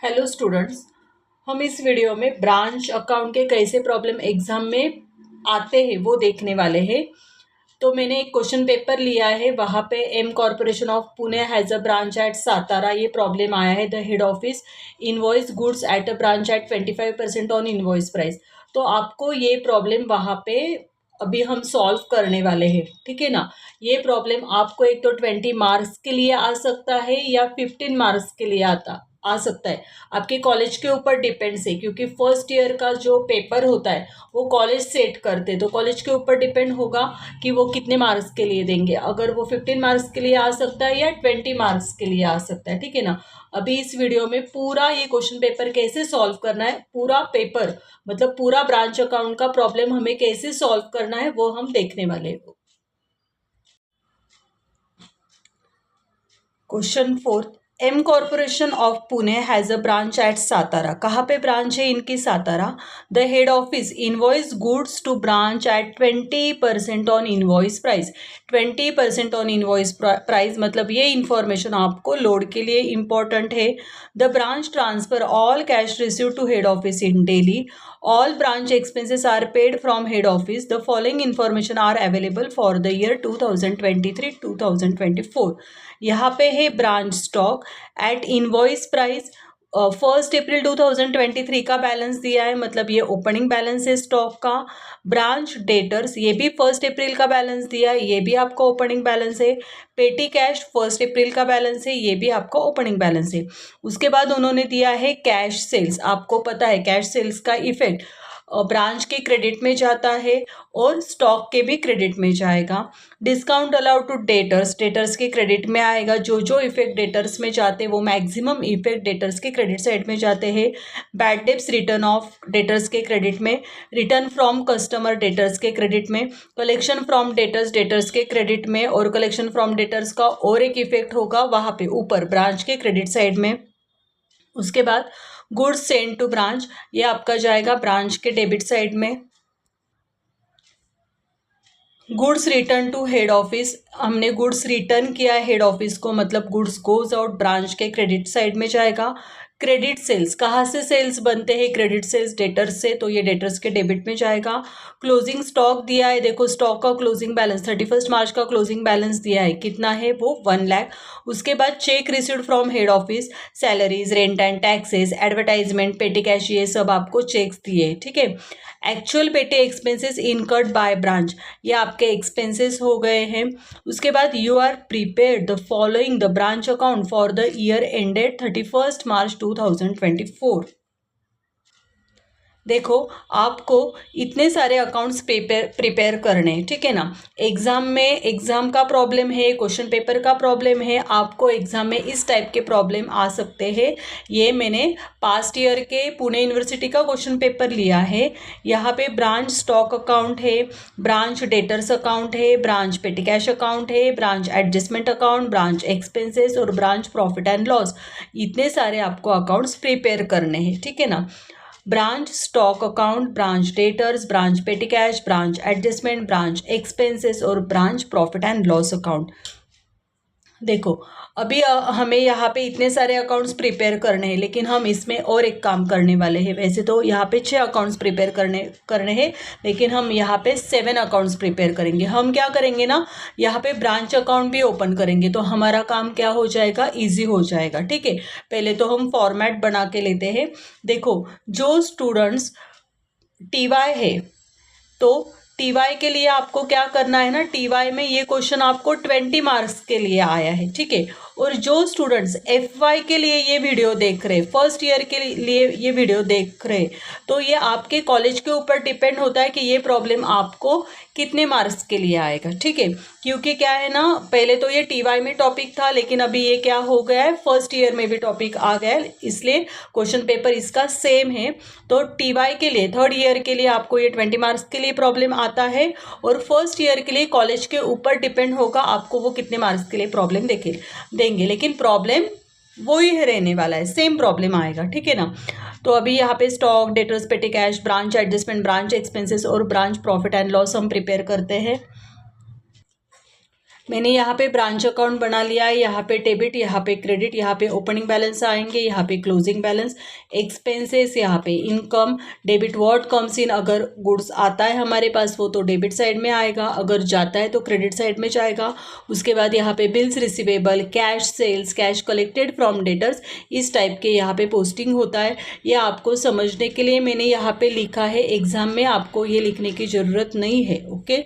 Hello students. हम इस video में ब्रांच अकाउंट के कैसे प्रॉब्लम एग्जाम में आते हैं वो देखने वाले हैं। तो मैंने एक क्वेश्चन पेपर लिया है, वहाँ पे M Corporation of Pune has a branch at Satara, ये प्रॉब्लम आया है। The head office invoice goods at a branch at 25% on invoice price. तो आपको ये प्रॉब्लम वहाँ पे अभी हम सॉल्व करने वाले हैं, ठीक है ना। ये प्रॉब्लम आपको एक तो 20 मार्क्स के लिए आ सकता है या 15 मार्क्स के लिए आ सकता है। आपके कॉलेज के ऊपर डिपेंड्स है, क्योंकि फर्स्ट ईयर का जो पेपर होता है वो कॉलेज सेट करते हैं, तो कॉलेज के ऊपर डिपेंड होगा कि वो कितने मार्क्स के लिए देंगे। अगर वो 15 मार्क्स के लिए आ सकता है या 20 मार्क्स के लिए आ सकता है, ठीक है ना। अभी इस वीडियो में पूरा ये क्वेश्चन पेपर कैसे सॉल्व करना है, पूरा पेपर मतलब पूरा ब्रांच अकाउंट का प्रॉब्लम हमें कैसे सॉल्व करना है वो हम देखने वाले हैं। Question fourth, M Corporation of Pune has a branch at Satara. कहाँ पे ब्रांच है इनकी? Satara. The head office invoice goods to branch at 20% on invoice price. 20% on invoice price मतलब ये इंफॉर्मेशन आपको लोड के लिए इंपॉर्टेंट है। The branch transfer all cash receive to head office in daily. All branch expenses are paid from head office. The following information are available for the year 2023-2024। यहाँ पे है branch stock at invoice price. 1 अप्रैल 2023 का balance दिया है, मतलब ये opening balance है stock का। ब्रांच डेटर्स, ये भी 1 अप्रैल का बैलेंस दिया है, ये भी आपका ओपनिंग बैलेंस है। पेटी कैश 1 अप्रैल का बैलेंस है, ये भी आपका ओपनिंग बैलेंस है। उसके बाद उन्होंने दिया है कैश सेल्स। आपको पता है कैश सेल्स का इफेक्ट ब्रांच के क्रेडिट में जाता है और स्टॉक के भी क्रेडिट में जाएगा। Discount allowed to debtors, debtors के क्रेडिट में आएगा। जो जो इफेक्ट डेटर्स में जाते हैं वो मैक्सिमम इफेक्ट डेटर्स के क्रेडिट साइड में जाते हैं। Bad debts return of debtors के क्रेडिट में, रिटर्न फ्रॉम कस्टमर डेटर्स के क्रेडिट में, कलेक्शन फ्रॉम डेटर्स डेटर्स के क्रेडिट में, और कलेक्शन फ्रॉम डेटर्स का और एक इफेक्ट होगा वहाँ पे ऊपर ब्रांच के क्रेडिट साइड में। उसके बाद गुड्स सेंड टू ब्रांच, ये आपका जाएगा ब्रांच के डेबिट साइड में। Goods return to head office, हमने गुड्स रिटर्न किया है हेड ऑफिस को, मतलब गुड्स गोज आउट ब्रांच के क्रेडिट साइड में जाएगा। क्रेडिट सेल्स, कहाँ से सेल्स बनते हैं? क्रेडिट सेल्स डेटर्स से, तो ये डेटर्स के डेबिट में जाएगा। क्लोजिंग स्टॉक दिया है, देखो स्टॉक का क्लोजिंग बैलेंस 31 मार्च का क्लोजिंग बैलेंस दिया है, कितना है वो 1 लाख। उसके बाद check received from head office, salaries, rent and taxes, advertisement, पेटी कैश, ये सब आपको चेक्स दिए, ठीक है। एक्चुअल पेटी एक्सपेंसेस इनकर्ड बाय ब्रांच, ये आपके एक्सपेंसेस हो गए हैं। उसके बाद you are prepared the following the branch account for the year ended 31 March 2024। देखो आपको इतने सारे अकाउंट्स प्रिपेयर करने हैं, ठीक है ना। एग्जाम में एग्जाम का प्रॉब्लम है, क्वेश्चन पेपर का प्रॉब्लम है, आपको एग्जाम में इस टाइप के प्रॉब्लम आ सकते हैं। ये मैंने पास्ट ईयर के पुणे यूनिवर्सिटी का क्वेश्चन पेपर लिया है। यहाँ पे ब्रांच स्टॉक अकाउंट है, ब्रांच डेटर्स अकाउंट है, ब्रांच पेटी कैश अकाउंट है, branch adjustment account, branch expenses और ब्रांच प्रॉफिट एंड लॉस। इतने सारे आपको अकाउंट्स प्रिपेयर करने हैं, ठीक है ना। Branch stock account, branch debtors, branch petty cash, branch adjustment, branch expenses और branch profit and loss account. देखो अभी हमें यहाँ पे इतने सारे अकाउंट्स प्रिपेयर करने हैं, लेकिन हम इसमें और एक काम करने वाले हैं। वैसे तो यहाँ पे 6 अकाउंट्स प्रिपेयर करने हैं, लेकिन हम यहाँ पे 7 अकाउंट्स प्रिपेयर करेंगे। हम क्या करेंगे ना, यहाँ पे ब्रांच अकाउंट भी ओपन करेंगे, तो हमारा काम क्या हो जाएगा, ईजी हो जाएगा, ठीक है। पहले तो हम फॉर्मेट बना के लेते हैं। देखो जो स्टूडेंट्स टीवाई है, तो टीवाई के लिए आपको क्या करना है ना, टीवाई में ये क्वेश्चन आपको 20 मार्क्स के लिए आया है, ठीक है। और जो स्टूडेंट्स एफवाई के लिए ये वीडियो देख रहे, फर्स्ट ईयर के लिए ये वीडियो देख रहे, तो ये आपके कॉलेज के ऊपर डिपेंड होता है कि ये प्रॉब्लम आपको कितने मार्क्स के लिए आएगा, ठीक है। क्योंकि क्या है ना, पहले तो ये टीवाई में टॉपिक था, लेकिन अभी ये क्या हो गया है, फर्स्ट ईयर में भी टॉपिक आ गया है, इसलिए क्वेश्चन पेपर इसका सेम है। तो टीवाई के लिए थर्ड ईयर के लिए आपको ये 20 मार्क्स के लिए प्रॉब्लम आता है, और फर्स्ट ईयर के लिए कॉलेज के ऊपर डिपेंड होगा आपको वो कितने मार्क्स के लिए प्रॉब्लम देंगे, लेकिन प्रॉब्लम वही रहने वाला है, सेम प्रॉब्लम आएगा, ठीक है ना। तो अभी यहाँ पे स्टॉक, डेटर्स, पेटी cash, branch adjustment, branch expenses और ब्रांच प्रॉफिट एंड लॉस हम प्रिपेयर करते हैं। मैंने यहाँ पे ब्रांच अकाउंट बना लिया है। यहाँ पे डेबिट, यहाँ पे क्रेडिट, यहाँ पे ओपनिंग बैलेंस आएंगे, यहाँ पे क्लोजिंग बैलेंस, एक्सपेंसेस, यहाँ पे income, debit what comes in, अगर गुड्स आता है हमारे पास वो तो डेबिट साइड में आएगा, अगर जाता है तो क्रेडिट साइड में जाएगा। उसके बाद यहाँ पे bills receivable, cash sales, cash collected from debtors, इस टाइप के यहाँ पे पोस्टिंग होता है। ये आपको समझने के लिए मैंने यहाँ पे लिखा है, एग्जाम में आपको ये लिखने की ज़रूरत नहीं है। ओके,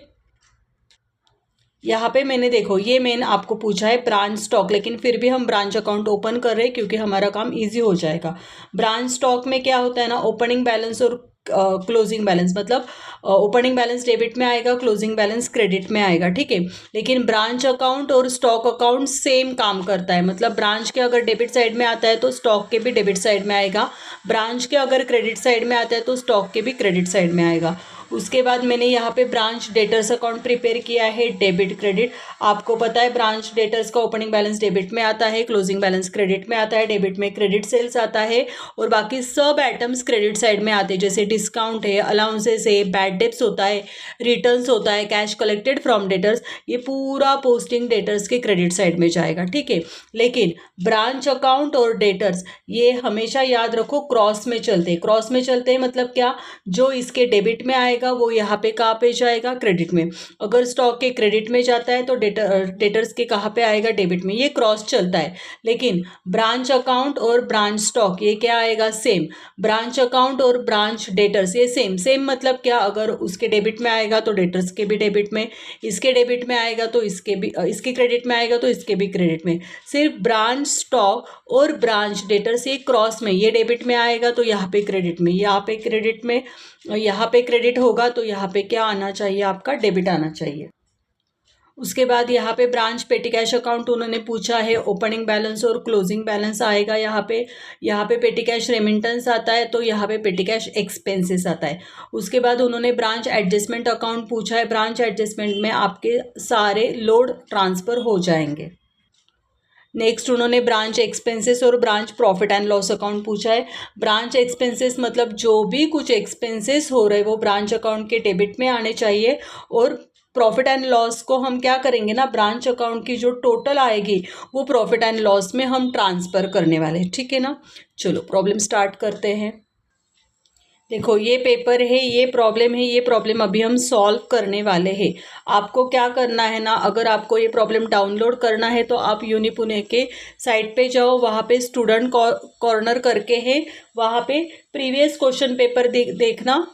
यहाँ पे मैंने देखो ये मेन आपको पूछा है ब्रांच स्टॉक, लेकिन फिर भी हम ब्रांच अकाउंट ओपन कर रहे हैं क्योंकि हमारा काम इजी हो जाएगा। ब्रांच स्टॉक में क्या होता है ना, ओपनिंग बैलेंस और क्लोजिंग बैलेंस, मतलब ओपनिंग बैलेंस डेबिट में आएगा, क्लोजिंग बैलेंस क्रेडिट में आएगा, ठीक है। लेकिन ब्रांच अकाउंट और स्टॉक अकाउंट सेम काम करता है, मतलब ब्रांच के अगर डेबिट साइड में आता है तो स्टॉक के भी डेबिट साइड में आएगा, ब्रांच के अगर क्रेडिट साइड में आता है तो स्टॉक के भी क्रेडिट साइड में आएगा। उसके बाद मैंने यहाँ पे ब्रांच डेटर्स अकाउंट प्रिपेयर किया है, डेबिट क्रेडिट। आपको पता है ब्रांच डेटर्स का ओपनिंग बैलेंस डेबिट में आता है, क्लोजिंग बैलेंस क्रेडिट में आता है, डेबिट में क्रेडिट सेल्स आता है और बाकी सब आइटम्स क्रेडिट साइड में आते हैं, जैसे डिस्काउंट है, अलाउंसेस है, बैड डेब्ट्स होता है, रिटर्न्स होता है, कैश कलेक्टेड फ्रॉम डेटर्स, ये पूरा पोस्टिंग डेटर्स के क्रेडिट साइड में जाएगा, ठीक है। लेकिन ब्रांच अकाउंट और डेटर्स ये हमेशा याद रखो क्रॉस में चलते हैं। क्रॉस में चलते हैं मतलब क्या, जो इसके डेबिट में आएगा वो यहाँ पे कहाँ पे जाएगा, क्रेडिट में। अगर स्टॉक के क्रेडिट में जाता है तो डेटर्स के कहाँ पे आएगा, डेबिट में। ये क्रॉस चलता है। लेकिन ब्रांच अकाउंट और ब्रांच स्टॉक ये क्या आएगा, सेम। ब्रांच अकाउंट और ब्रांच डेटर्स ये सेम। सेम मतलब क्या, अगर उसके डेबिट में आएगा तो डेटर्स के भी डेबिट में, इसके डेबिट में आएगा तो इसके भी, इसके क्रेडिट में आएगा तो इसके भी क्रेडिट में। सिर्फ ब्रांच स्टॉक और ब्रांच डेटर्स ये क्रॉस में, ये डेबिट में आएगा तो यहाँ पे क्रेडिट में, यहाँ पे क्रेडिट में, यहाँ पे क्रेडिट होगा तो यहाँ पे क्या आना चाहिए, आपका डेबिट आना चाहिए। उसके बाद यहाँ पे ब्रांच पेटी कैश अकाउंट उन्होंने पूछा है, ओपनिंग बैलेंस और क्लोजिंग बैलेंस आएगा यहाँ पे पेटी कैश रेमिटेंस आता है तो यहाँ पे पेटी कैश एक्सपेंसेस आता है। उसके बाद उन्होंने ब्रांच एडजस्टमेंट अकाउंट पूछा है, ब्रांच एडजस्टमेंट में आपके सारे लोड ट्रांसफ़र हो जाएंगे। नेक्स्ट उन्होंने ब्रांच एक्सपेंसेस और branch profit and loss account पूछा है। ब्रांच एक्सपेंसेस मतलब जो भी कुछ एक्सपेंसेस हो रहे वो ब्रांच अकाउंट के डेबिट में आने चाहिए, और प्रॉफिट एंड लॉस को हम क्या करेंगे ना, ब्रांच अकाउंट की जो टोटल आएगी वो प्रॉफिट एंड लॉस में हम ट्रांसफ़र करने वाले हैं, ठीक है ना। चलो प्रॉब्लम स्टार्ट करते हैं। देखो ये पेपर है, ये प्रॉब्लम है, ये प्रॉब्लम अभी हम सॉल्व करने वाले हैं। आपको क्या करना है ना, अगर आपको ये प्रॉब्लम डाउनलोड करना है तो आप यूनिपुणे के साइट पे जाओ, वहाँ पे स्टूडेंट कॉर्नर करके है, वहाँ पे प्रीवियस क्वेश्चन पेपर देखना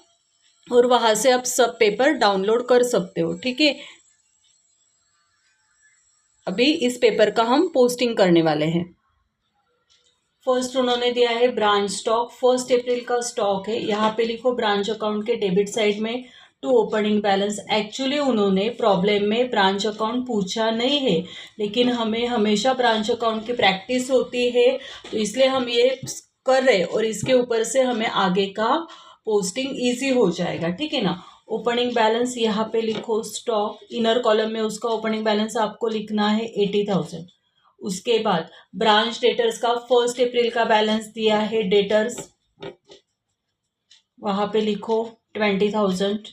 और वहाँ से आप सब पेपर डाउनलोड कर सकते हो, ठीक है। अभी इस पेपर का हम पोस्टिंग करने वाले हैं। फर्स्ट उन्होंने दिया है ब्रांच स्टॉक, 1 अप्रैल का स्टॉक है। यहाँ पे लिखो ब्रांच अकाउंट के डेबिट साइड में टू ओपनिंग बैलेंस। एक्चुअली उन्होंने प्रॉब्लम में ब्रांच अकाउंट पूछा नहीं है, लेकिन हमें हमेशा ब्रांच अकाउंट की प्रैक्टिस होती है तो इसलिए हम ये कर रहे हैं, और इसके ऊपर से हमें आगे का पोस्टिंग ईजी हो जाएगा, ठीक है ना। ओपनिंग बैलेंस यहाँ पे लिखो स्टॉक, इनर कॉलम में उसका ओपनिंग बैलेंस आपको लिखना है 80,000। उसके बाद ब्रांच डेटर्स का 1 अप्रैल का बैलेंस दिया है डेटर्स, वहाँ पे लिखो 20,000।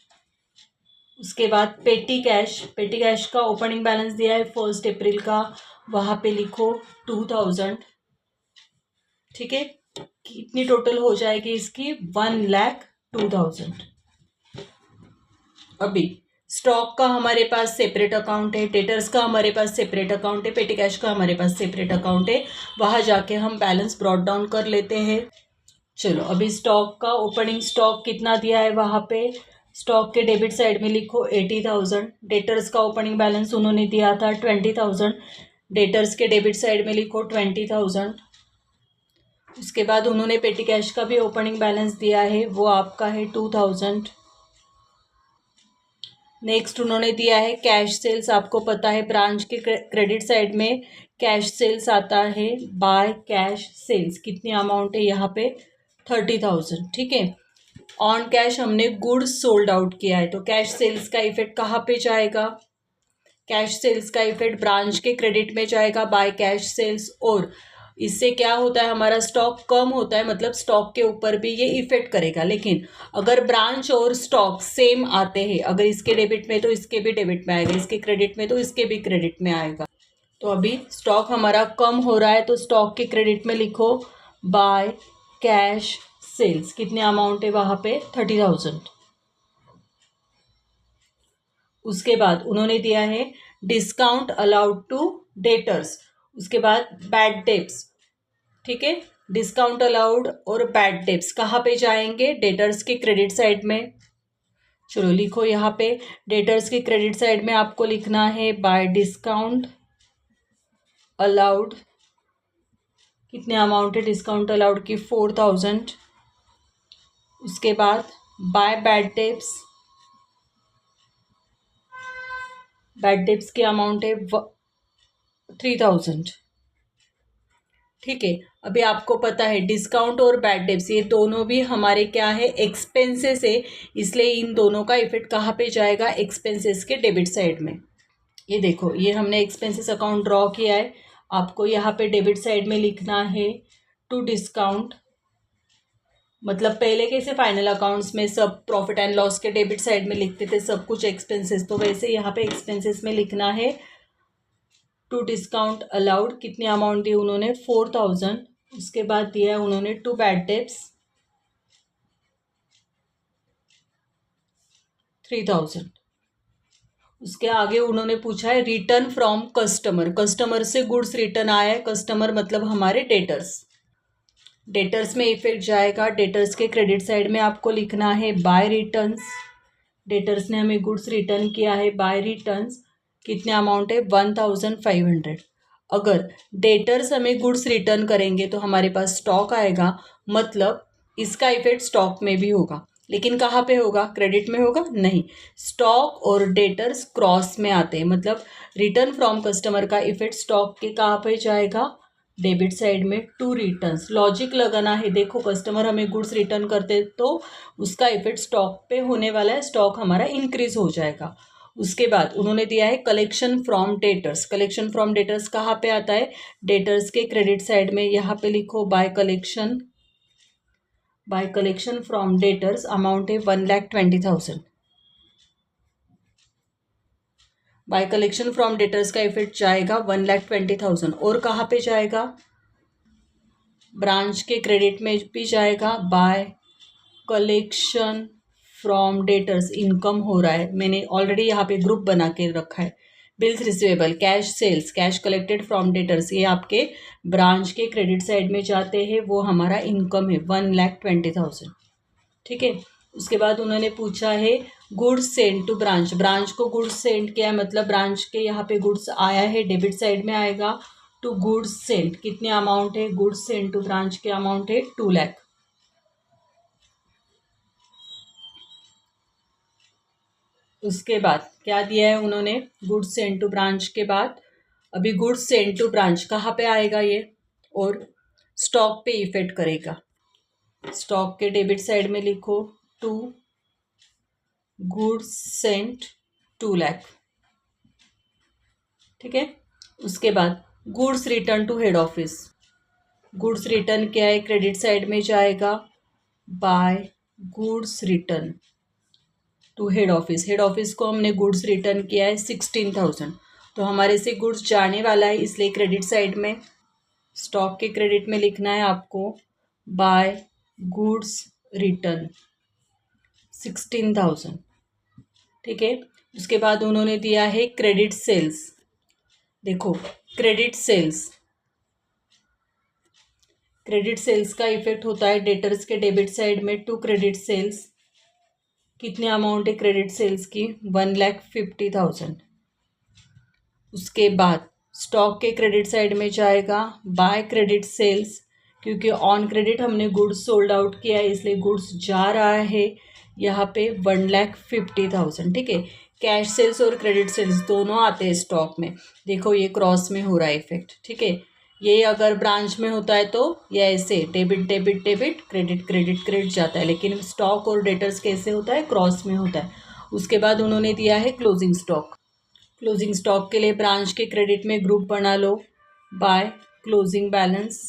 उसके बाद पेटी कैश का ओपनिंग बैलेंस दिया है 1 अप्रैल का, वहाँ पे लिखो 2,000, ठीक है। कितनी टोटल हो जाएगी इसकी, 1,02,000। अभी स्टॉक का हमारे पास सेपरेट अकाउंट है, डेटर्स का हमारे पास सेपरेट अकाउंट है, पेटी कैश का हमारे पास सेपरेट अकाउंट है, वहाँ जाके हम बैलेंस ब्रॉट डाउन कर लेते हैं। चलो अभी स्टॉक का ओपनिंग स्टॉक कितना दिया है, वहाँ पे स्टॉक के डेबिट साइड में लिखो 80,000। डेटर्स का ओपनिंग बैलेंस उन्होंने दिया था 20,000, डेटर्स के डेबिट साइड में लिखो 20,000। उसके बाद उन्होंने पेटी कैश का भी ओपनिंग बैलेंस दिया है, वो आपका है 2,000। नेक्स्ट उन्होंने दिया है कैश सेल्स। आपको पता है ब्रांच के क्रेडिट साइड में कैश सेल्स आता है, बाय कैश सेल्स। कितनी अमाउंट है यहाँ पे, 30,000, ठीक है। ऑन कैश हमने गुड्स सोल्ड आउट किया है, तो कैश सेल्स का इफेक्ट कहाँ पे जाएगा, कैश सेल्स का इफेक्ट ब्रांच के क्रेडिट में जाएगा बाय कैश सेल्स, और इससे क्या होता है, हमारा स्टॉक कम होता है, मतलब स्टॉक के ऊपर भी ये इफेक्ट करेगा। लेकिन अगर ब्रांच और स्टॉक सेम आते हैं, अगर इसके डेबिट में तो इसके भी डेबिट में आएगा, इसके क्रेडिट में तो इसके भी क्रेडिट में आएगा। तो अभी स्टॉक हमारा कम हो रहा है तो स्टॉक के क्रेडिट में लिखो बाय कैश सेल्स। कितने अमाउंट है वहाँ पे, 30,000। उसके बाद उन्होंने दिया है डिस्काउंट अलाउड टू डेटर्स, उसके बाद बैड डेब्ट्स। ठीक है, डिस्काउंट अलाउड और बैड डेब्ट्स कहाँ पे जाएंगे, डेटर्स के क्रेडिट साइड में। चलो लिखो यहाँ पे डेटर्स के क्रेडिट साइड में आपको लिखना है बाय डिस्काउंट अलाउड। कितने अमाउंट है डिस्काउंट अलाउड की, 4,000। उसके बाद by bad debts, bad debts की अमाउंट है 3,000। ठीक है, अभी आपको पता है डिस्काउंट और बैड डेब्ट्स ये दोनों भी हमारे क्या है, एक्सपेंसेस है, इसलिए इन दोनों का इफेक्ट कहाँ पे जाएगा, एक्सपेंसेस के डेबिट साइड में। ये देखो, ये हमने एक्सपेंसेस अकाउंट ड्रॉ किया है, आपको यहाँ पे डेबिट साइड में लिखना है टू डिस्काउंट। मतलब पहले कैसे फाइनल अकाउंट्स में सब प्रॉफिट एंड लॉस के डेबिट साइड में लिखते थे सब कुछ एक्सपेंसेस, तो वैसे यहाँ पे एक्सपेंसेस में लिखना है टू डिस्काउंट अलाउड। कितनी अमाउंट दी उन्होंने, 4,000। उसके बाद दिया है उन्होंने टू बैड डेब्ट्स 3,000। उसके आगे उन्होंने पूछा है रिटर्न फ्रॉम कस्टमर, कस्टमर से गुड्स रिटर्न आया है, कस्टमर मतलब हमारे डेटर्स। डेटर्स में इफेक्ट जाएगा, डेटर्स के क्रेडिट साइड में आपको लिखना है बाय रिटर्न्स। डेटर्स ने हमें गुड्स रिटर्न किया है, बाय रिटर्न्स। कितने अमाउंट है, 1,500। अगर डेटर्स हमें गुड्स रिटर्न करेंगे तो हमारे पास स्टॉक आएगा, मतलब इसका इफेक्ट स्टॉक में भी होगा। लेकिन कहाँ पे होगा, क्रेडिट में होगा नहीं, स्टॉक और डेटर्स क्रॉस में आते हैं, मतलब रिटर्न फ्रॉम कस्टमर का इफेक्ट स्टॉक के कहाँ पे जाएगा, डेबिट साइड में टू रिटर्न्स। लॉजिक लगाना है, देखो कस्टमर हमें गुड्स रिटर्न करते तो उसका इफेक्ट स्टॉक पे होने वाला है, स्टॉक हमारा इंक्रीज हो जाएगा। उसके बाद उन्होंने दिया है collection from debtors, collection from debtors कहाँ पे आता है, डेटर्स के क्रेडिट साइड में। यहाँ पे लिखो by collection from debtors amount है 1,20,000। बाय कलेक्शन फ्रॉम डेटर्स का इफेक्ट जाएगा 1,20,000। और कहाँ पे जाएगा, ब्रांच के क्रेडिट में भी जाएगा। By collection from debtors income हो रहा है, मैंने ऑलरेडी यहाँ पे ग्रुप बना के रखा है। Bills receivable, cash sales, cash collected from debtors, ये आपके ब्रांच के क्रेडिट साइड में जाते हैं, वो हमारा इनकम है 1,20,000। ठीक है, उसके बाद उन्होंने पूछा है goods send to branch, branch को गुड्स सेंड किया है, मतलब ब्रांच के यहाँ पे गुड्स आया है, डेबिट साइड में आएगा टू गुड्स सेंड। कितने अमाउंट है, गुड्स सेंड टू ब्रांच के अमाउंट है 2 लाख। उसके बाद क्या दिया है उन्होंने, गुड्स सेंड टू ब्रांच के बाद अभी गुड्स सेंड टू ब्रांच कहाँ पे आएगा ये, और स्टॉक पे इफेक्ट करेगा। स्टॉक के डेबिट साइड में लिखो टू गुड्स सेंट 2 लाख। ठीक है, उसके बाद goods return to head office, goods return क्या है, क्रेडिट साइड में जाएगा by goods return to head office. Head office को हमने गुड्स रिटर्न किया है 16,000, तो हमारे से गुड्स जाने वाला है, इसलिए क्रेडिट साइड में स्टॉक के क्रेडिट में लिखना है आपको बाय गुड्स रिटर्न 16,000। ठीक है, उसके बाद उन्होंने दिया है क्रेडिट सेल्स। देखो क्रेडिट सेल्स का इफेक्ट होता है डेटर्स के डेबिट साइड में टू क्रेडिट सेल्स। कितने अमाउंट है क्रेडिट सेल्स की, 1,50,000। उसके बाद स्टॉक के क्रेडिट साइड में जाएगा बाय क्रेडिट सेल्स, क्योंकि ऑन क्रेडिट हमने गुड्स सोल्ड आउट किया है, इसलिए गुड्स जा रहा है यहाँ पे 1,50,000। ठीक है, कैश सेल्स और क्रेडिट सेल्स दोनों आते हैं स्टॉक में। देखो ये क्रॉस में हो रहा है इफेक्ट। ठीक है, ये अगर ब्रांच में होता है तो ये ऐसे debit debit debit credit credit credit जाता है, लेकिन स्टॉक और डेटर्स कैसे होता है, क्रॉस में होता है। उसके बाद उन्होंने दिया है क्लोजिंग स्टॉक। क्लोजिंग स्टॉक के लिए ब्रांच के क्रेडिट में ग्रुप बना लो बाय क्लोजिंग बैलेंस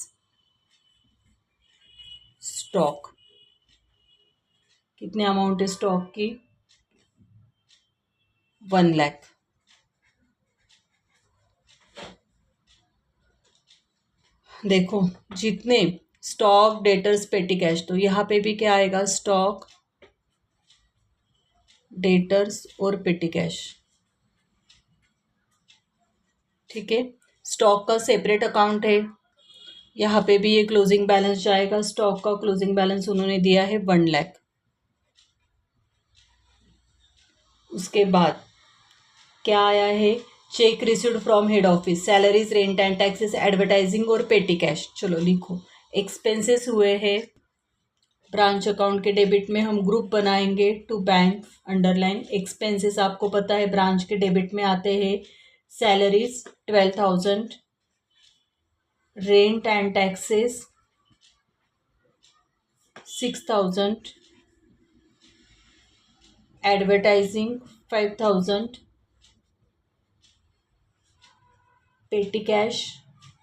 स्टॉक, कितने अमाउंट है स्टॉक की, 1 लाख। देखो जितने स्टॉक, डेटर्स, पेटी कैश, तो यहाँ पे भी क्या आएगा, स्टॉक, डेटर्स और पेटी कैश। ठीक है, स्टॉक का सेपरेट अकाउंट है, यहाँ पे भी ये क्लोजिंग बैलेंस जाएगा। स्टॉक का क्लोजिंग बैलेंस उन्होंने दिया है 1 लाख। उसके बाद क्या आया है, check received from head office, salaries, rent and taxes, advertising और पेटी कैश। चलो लिखो, एक्सपेंसेस हुए हैं ब्रांच अकाउंट के डेबिट में, हम ग्रुप बनाएंगे टू बैंक, अंडरलाइन। एक्सपेंसेस आपको पता है ब्रांच के डेबिट में आते हैं, salaries 12,000, rent and taxes 6,000, advertising 5,000, पेटी कैश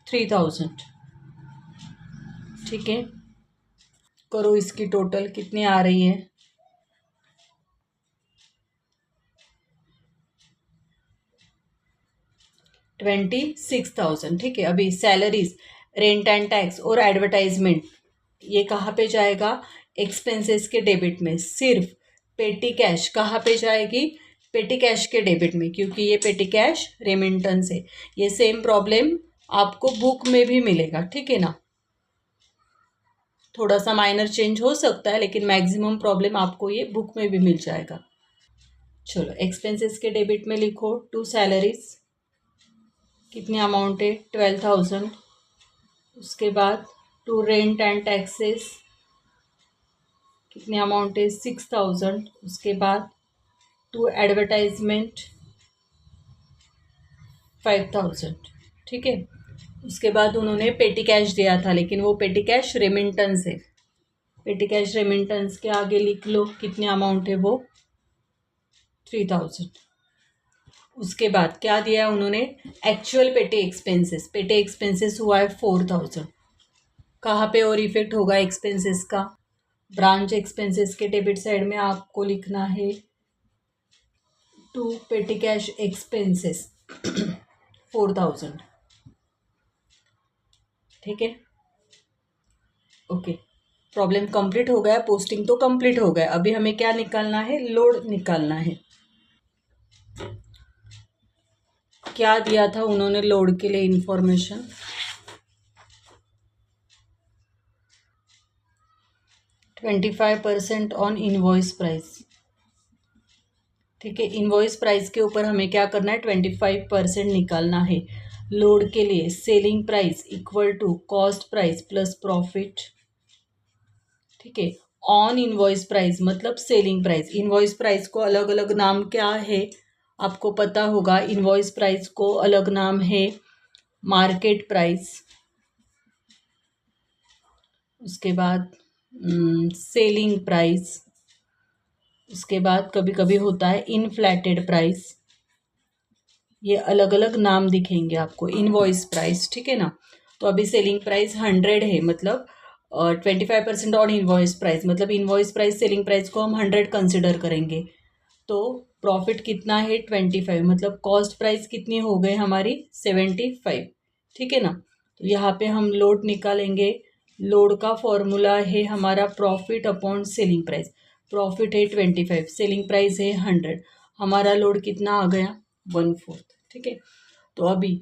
3,000। ठीक है, करो इसकी टोटल कितनी आ रही है, 26,000। ठीक है, अभी सैलरीज, रेंट एंड टैक्स और एडवर्टाइजमेंट ये कहाँ पे जाएगा, एक्सपेंसेस के डेबिट में। सिर्फ पेटी कैश कहाँ पे जाएगी, पेटी कैश के डेबिट में, क्योंकि ये पेटी कैश रेमिटेंस है। ये सेम प्रॉब्लम आपको बुक में भी मिलेगा। ठीक है ना, थोड़ा सा माइनर चेंज हो सकता है, लेकिन मैक्सिमम प्रॉब्लम आपको ये बुक में भी मिल जाएगा। चलो एक्सपेंसेस के डेबिट में लिखो, टू सैलरीज कितनी अमाउंट है, 12,000। उसके बाद टू रेंट एंड टैक्सेस कितनी अमाउंट है, 6,000। उसके बाद टू एडवर्टाइजमेंट 5,000। ठीक है, उसके बाद उन्होंने पेटी कैश दिया था, लेकिन वो पेटी कैश रेमिटेंस है। पेटी कैश रेमिटेंस के आगे लिख लो कितनी अमाउंट है वो, 3,000। उसके बाद क्या दिया है उन्होंने, एक्चुअल पेटी एक्सपेंसेस, पेटी एक्सपेंसेस हुआ है 4,000। कहाँ पे और इफेक्ट होगा एक्सपेंसेस का, ब्रांच एक्सपेंसेस के डेबिट साइड में आपको लिखना है टू पेटी कैश एक्सपेंसेस 4,000। ठीक है, ओके, प्रॉब्लम कंप्लीट हो गया, पोस्टिंग तो कंप्लीट हो गया। अभी हमें क्या निकालना है, लोड निकालना है। क्या दिया था उन्होंने लोड के लिए इंफॉर्मेशन, 25% ऑन इनवॉइस प्राइस। ठीक है, इनवॉइस प्राइस के ऊपर हमें क्या करना है, 25% निकालना है। लोड के लिए selling price equal to cost price plus profit. ठीक है, ऑन इनवॉइस प्राइस मतलब सेलिंग प्राइस। इनवॉइस प्राइस को अलग अलग नाम क्या है आपको पता होगा, इनवॉइस प्राइस को अलग नाम है मार्केट प्राइस। उसके बाद सेलिंग प्राइस। उसके बाद कभी कभी होता है इनफ्लेटेड प्राइस। ये अलग अलग नाम दिखेंगे आपको, इनवॉइस प्राइस। ठीक है ना, तो अभी सेलिंग प्राइस 100 है, मतलब 25% ऑन इनवॉइस प्राइस, मतलब इनवॉइस प्राइस सेलिंग प्राइस को हम 100 कंसिडर करेंगे। तो प्रॉफिट कितना है, 25, मतलब कॉस्ट प्राइस कितनी हो गई हमारी, 75। ठीक है ना, तो यहाँ पे हम लोड निकालेंगे। लोड का फॉर्मूला है हमारा profit upon selling price. Profit है 25, सेलिंग प्राइस है 100, हमारा लोड कितना आ गया, 1/4। ठीक है, तो अभी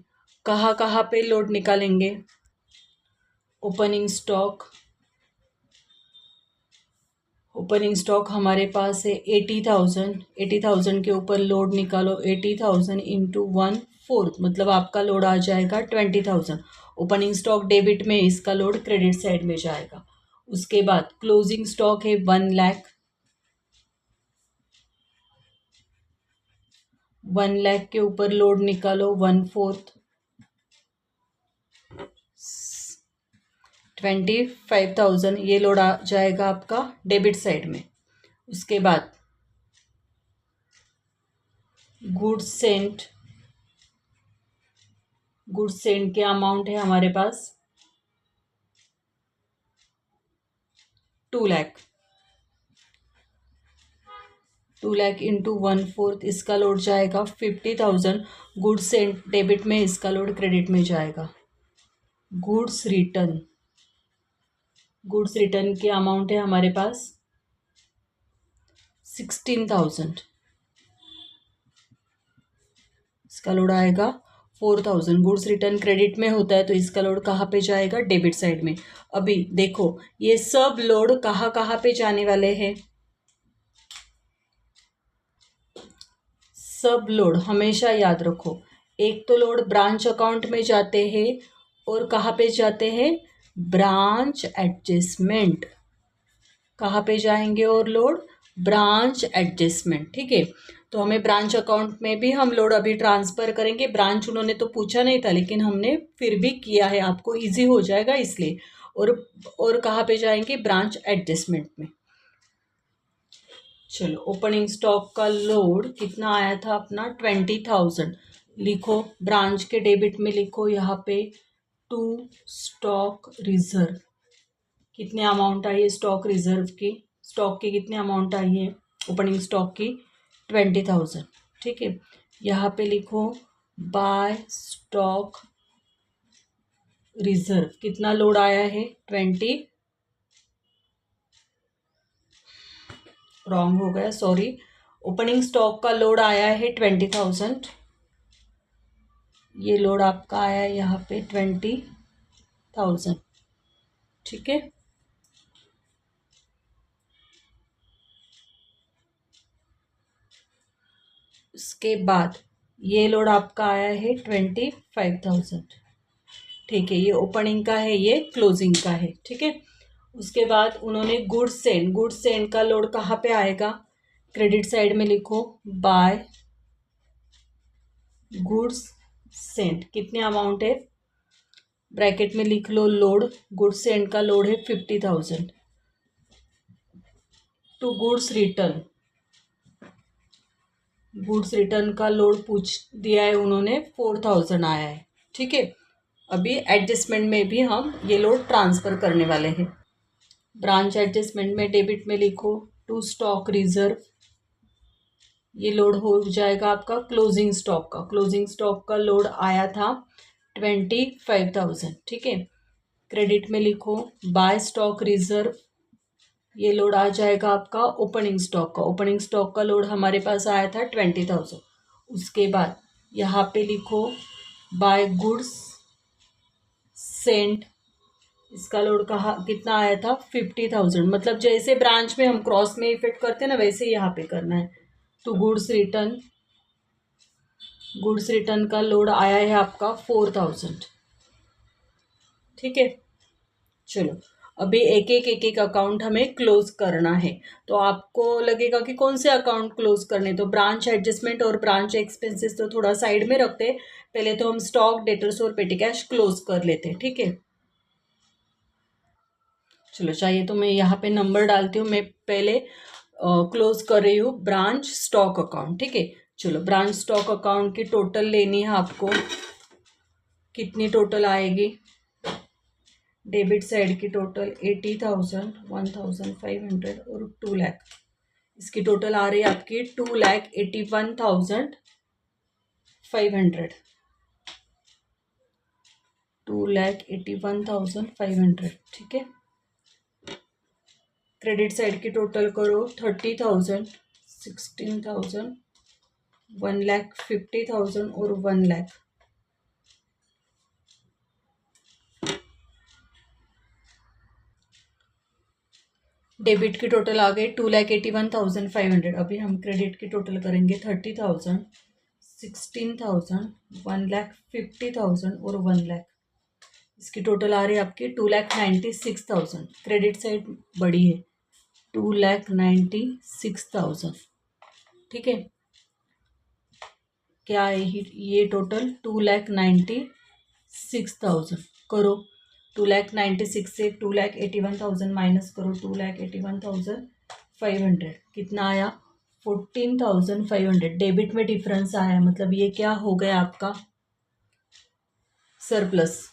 कहाँ कहाँ पे लोड निकालेंगे, ओपनिंग स्टॉक। ओपनिंग स्टॉक हमारे पास है 80,000। 80,000 के ऊपर लोड निकालो, 80,000 इंटू 1/4, मतलब आपका लोड आ जाएगा 20,000। ओपनिंग स्टॉक डेबिट में, इसका लोड क्रेडिट साइड में जाएगा। उसके बाद क्लोजिंग स्टॉक है 1 लाख। 1 लाख के ऊपर लोड निकालो 1/4, 25,000 ये लोड आ जाएगा आपका डेबिट साइड में। उसके बाद गुड्स सेंट गुड्स सेंड के अमाउंट है हमारे पास 2 लाख। 2 लाख इंटू 1/4 इसका लोड जाएगा 50,000। गुड्स सेंड डेबिट में, इसका लोड क्रेडिट में जाएगा। गुड्स रिटर्न, गुड्स रिटर्न के अमाउंट है हमारे पास 16,000। इसका लोड आएगा 4,000। गुड्स रिटर्न क्रेडिट में होता है तो इसका लोड कहाँ पे जाएगा? डेबिट साइड में। अभी देखो ये सब लोड कहाँ कहाँ पे जाने वाले हैं? सब लोड हमेशा याद रखो, एक तो लोड ब्रांच अकाउंट में जाते हैं और कहाँ पे जाते हैं? Branch adjustment. कहाँ पे जाएंगे और लोड? Branch adjustment. ठीक है, तो हमें ब्रांच अकाउंट में भी हम लोड अभी ट्रांसफ़र करेंगे। ब्रांच उन्होंने तो पूछा नहीं था लेकिन हमने फिर भी किया है, आपको इजी हो जाएगा इसलिए। और कहाँ पे जाएंगे? ब्रांच एडजस्टमेंट में। चलो, ओपनिंग स्टॉक का लोड कितना आया था अपना? 20,000। लिखो ब्रांच के डेबिट में, लिखो यहाँ पे टू स्टॉक रिजर्व। कितने अमाउंट आई है स्टॉक रिजर्व की? स्टॉक की कितने अमाउंट आई है ओपनिंग स्टॉक की? 20,000। ठीक है, यहाँ पे लिखो बाय स्टॉक रिजर्व कितना लोड आया है? 20, रॉन्ग हो गया, सॉरी। ओपनिंग स्टॉक का लोड आया है 20,000। ये लोड आपका आया है यहाँ पे 20,000। ठीक है, उसके बाद ये लोड आपका आया है 25,000। ठीक है, ये ओपनिंग का है, ये क्लोजिंग का है। ठीक है, उसके बाद उन्होंने गुड्स सेंड, गुड्स सेंड का लोड कहाँ पे आएगा? क्रेडिट साइड में लिखो बाय गुड्स सेंड। कितने अमाउंट है? ब्रैकेट में लिख लो लोड। गुड्स सेंड का लोड है 50,000 to goods return. Goods return का लोड पूछ दिया है उन्होंने, 4,000 आया है। ठीक है, अभी एडजस्टमेंट में भी हम ये लोड ट्रांसफ़र करने वाले हैं। ब्रांच एडजस्टमेंट में डेबिट में लिखो टू स्टॉक रिजर्व। ये लोड हो जाएगा आपका क्लोजिंग स्टॉक का। क्लोजिंग स्टॉक का लोड आया था 25,000। ठीक है, क्रेडिट में लिखो बाय स्टॉक रिजर्व। ये लोड आ जाएगा आपका ओपनिंग स्टॉक का। ओपनिंग स्टॉक का लोड हमारे पास आया था 20,000। उसके बाद यहाँ पे लिखो बाय गुड्स सेंड। इसका लोड कहाँ कितना आया था? 50,000। मतलब जैसे ब्रांच में हम क्रॉस में इफेक्ट करते हैं ना, वैसे ही यहाँ पे करना है। तो गुड्स रिटर्न, गुड्स रिटर्न का लोड आया है आपका 4,000। ठीक है, चलो अभी एक एक अकाउंट हमें क्लोज करना है। तो आपको लगेगा कि कौन से अकाउंट क्लोज करने, तो ब्रांच एडजस्टमेंट और ब्रांच एक्सपेंसेस तो थोड़ा साइड में रखते हैं, पहले तो हम स्टॉक, डेटर्स और पेटी कैश क्लोज कर लेते हैं। ठीक है, चलो चाहिए तो मैं यहाँ पे नंबर डालती हूँ। मैं पहले क्लोज कर रही हूँ ब्रांच स्टॉक अकाउंट। ठीक है, चलो ब्रांच स्टॉक अकाउंट की टोटल लेनी है आपको। कितनी टोटल आएगी? डेबिट साइड की टोटल 80,000, 1,500 और 2 लाख। इसकी टोटल आ रही है आपकी 2,81,500। 2,81,500। ठीक है, क्रेडिट साइड की टोटल करो 30,000, 16,000, 1,50,000 और 1 लाख। डेबिट की टोटल आ गई 2,81,500। अभी हम क्रेडिट की टोटल करेंगे 30,000, 16,000, 1,50,000 और 1 लाख। इसकी टोटल आ रही है आपकी 2,96,000। क्रेडिट साइड बड़ी है, 2,96,000। ठीक है, क्या है ये टोटल? 2,96,000। करो 2,96,000 से 2,81,000 माइनस करो, 2,81,500। कितना आया? 14,500। डेबिट में डिफरेंस आया, मतलब ये क्या हो गया आपका? Surplus,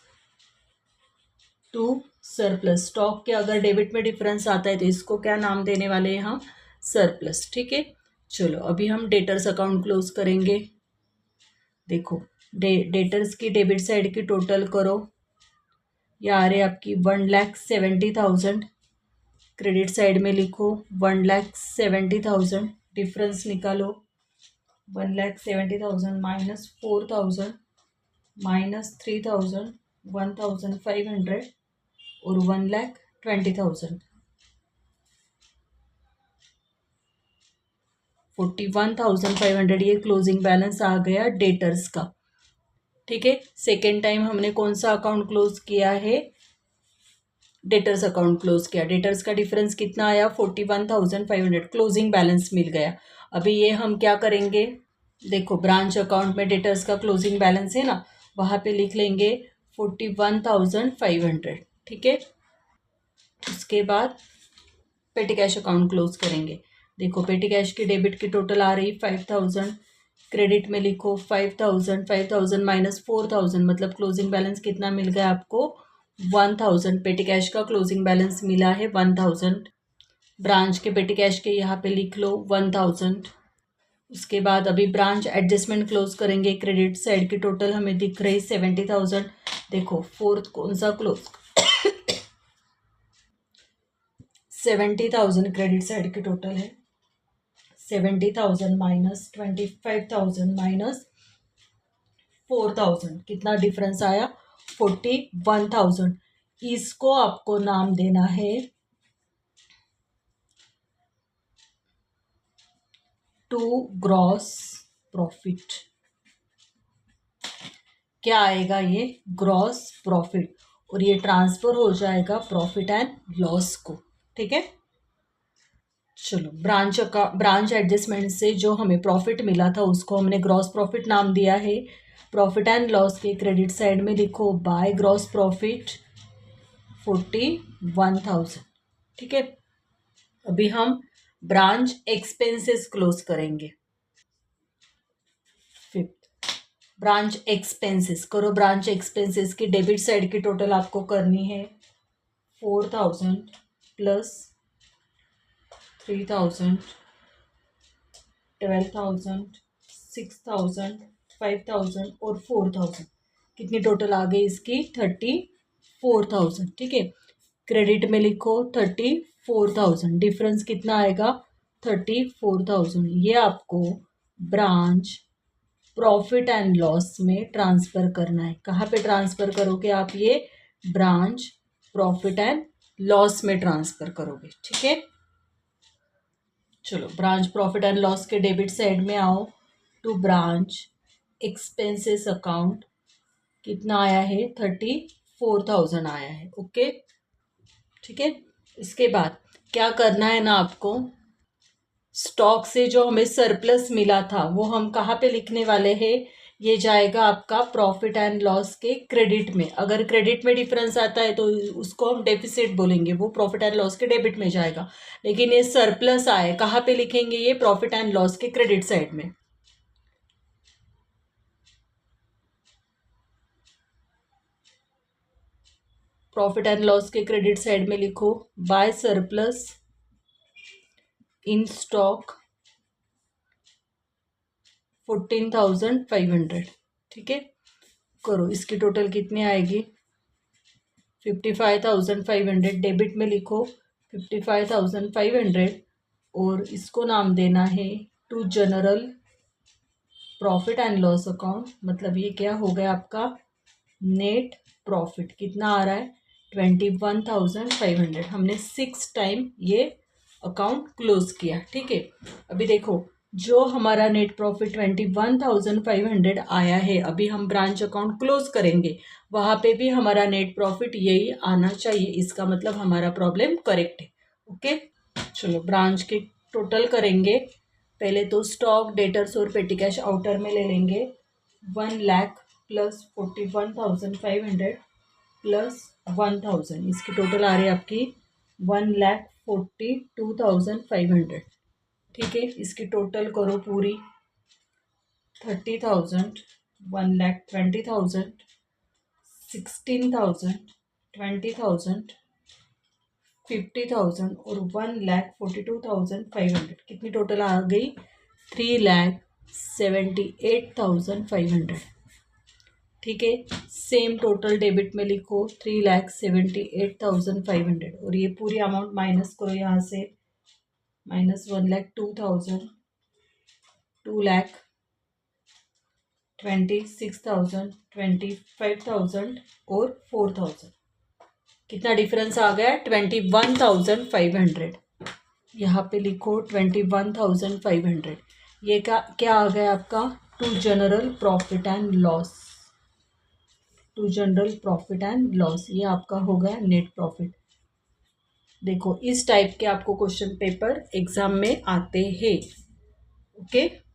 to surplus. स्टॉक के अगर डेबिट में डिफरेंस आता है तो इसको क्या नाम देने वाले हैं हम? सरप्लस। ठीक है, चलो अभी हम डेटर्स अकाउंट क्लोज करेंगे। देखो डेटर्स की डेबिट साइड की टोटल करो, ये आ रही है आपकी 1,70,000। क्रेडिट साइड में लिखो 1,70,000, डिफरेंस निकालो। 1,70,000 माइनस 4,000 माइनस 3,000, 1,500 और 1,20,000, 41,500। ये क्लोजिंग बैलेंस आ गया डेटर्स का। ठीक है, सेकेंड टाइम हमने कौन सा अकाउंट क्लोज किया है? डेटर्स अकाउंट क्लोज किया। डेटर्स का डिफरेंस कितना आया? 41,500, क्लोजिंग बैलेंस मिल गया। अभी ये हम क्या करेंगे? देखो ब्रांच अकाउंट में डेटर्स का क्लोजिंग बैलेंस है ना, वहाँ पे लिख लेंगे 41,500। ठीक है, उसके बाद पेटी कैश अकाउंट क्लोज करेंगे। देखो पेटी कैश की डेबिट की टोटल आ रही 5,000, क्रेडिट में लिखो 5,000, 5,000 माइनस 4,000, मतलब क्लोजिंग बैलेंस कितना मिल गया आपको? 1,000। पेटी कैश का क्लोजिंग बैलेंस मिला है 1,000। ब्रांच के पेटी कैश के यहाँ पे लिख लो 1,000। उसके बाद अभी ब्रांच एडजस्टमेंट क्लोज करेंगे। क्रेडिट साइड की टोटल हमें दिख रही 70,000। देखो फोर्थ कौन सा क्लोज 70,000 क्रेडिट साइड की टोटल है। 70,000 माइनस 25,000 माइनस 4,000, कितना डिफरेंस आया? 41,000। इसको आपको नाम देना है टू ग्रॉस प्रॉफिट। क्या आएगा? ये ग्रॉस प्रॉफिट, और ये ट्रांसफर हो जाएगा प्रॉफिट एंड लॉस को। ठीक है, चलो ब्रांच एडजस्टमेंट से जो हमें प्रॉफिट मिला था उसको हमने ग्रॉस प्रॉफिट नाम दिया है। प्रॉफिट एंड लॉस के क्रेडिट साइड में लिखो बाय ग्रॉस प्रॉफिट 41,000। ठीक है, अभी हम ब्रांच एक्सपेंसेस क्लोज करेंगे। फिफ्थ, ब्रांच एक्सपेंसेस करो। ब्रांच एक्सपेंसेस की डेबिट साइड की टोटल आपको करनी है 4,000 प्लस 3,000, 12,000, 6,000, 5,000 और 4,000। कितनी टोटल आ गई इसकी? 34,000। ठीक है, क्रेडिट में लिखो 34,000, डिफरेंस कितना आएगा? 34,000। ये आपको ब्रांच प्रॉफिट एंड लॉस में ट्रांसफ़र करना है। कहाँ पे ट्रांसफ़र करोगे आप? ये ब्रांच प्रॉफिट एंड लॉस में ट्रांसफ़र करोगे। ठीक है, चलो ब्रांच प्रॉफिट एंड लॉस के डेबिट साइड में आओ, टू ब्रांच एक्सपेंसेस अकाउंट कितना आया है? 34,000 आया है। ओके, ठीक है, इसके बाद क्या करना है ना आपको? स्टॉक से जो हमें सरप्लस मिला था वो हम कहाँ पे लिखने वाले हैं? ये जाएगा आपका प्रॉफिट एंड लॉस के क्रेडिट में। अगर क्रेडिट में डिफरेंस आता है तो उसको हम डेफिसिट बोलेंगे, वो प्रॉफिट एंड लॉस के डेबिट में जाएगा। लेकिन ये सरप्लस आए कहाँ पे लिखेंगे? ये प्रॉफिट एंड लॉस के क्रेडिट साइड में। प्रॉफिट एंड लॉस के क्रेडिट साइड में लिखो बाय सरप्लस इन स्टॉक 14,500। ठीक है, करो, इसकी टोटल कितनी आएगी? 55,500। डेबिट में लिखो 55,500 और इसको नाम देना है to general profit and loss account. मतलब ये क्या हो गया आपका? नेट प्रॉफिट कितना आ रहा है? 21,500। हमने 6 टाइम ये अकाउंट क्लोज किया। ठीक है, अभी देखो जो हमारा नेट प्रॉफिट 21,500 आया है, अभी हम ब्रांच अकाउंट क्लोज करेंगे, वहाँ पे भी हमारा नेट प्रॉफिट यही आना चाहिए। इसका मतलब हमारा प्रॉब्लम करेक्ट है। ओके, चलो ब्रांच के टोटल करेंगे। पहले तो स्टॉक, डेटर्स और पेटी कैश आउटर में ले लेंगे। 1,00,000 प्लस 41,500 प्लस 1,000, इसकी टोटल आ रही है आपकी 1,42,500। ठीक है, इसकी टोटल करो पूरी 30,000, 1,20,000, 16,000, 20,000, 50,000 और 1,42,500 कितनी टोटल आ गई? 3,78,500। ठीक है, सेम टोटल डेबिट में लिखो 3,78,500 और ये पूरी अमाउंट माइनस करो यहाँ से, माइनस 1,02,000, 2,26,000, 25,000 और 4,000। कितना डिफरेंस आ गया? 21,500। यहाँ पे लिखो 21,500। ये क्या आ गया आपका? To general profit and loss. To general profit and loss, ये आपका हो गया नेट प्रॉफिट। देखो इस टाइप के आपको क्वेश्चन पेपर एग्जाम में आते हैं। ओके।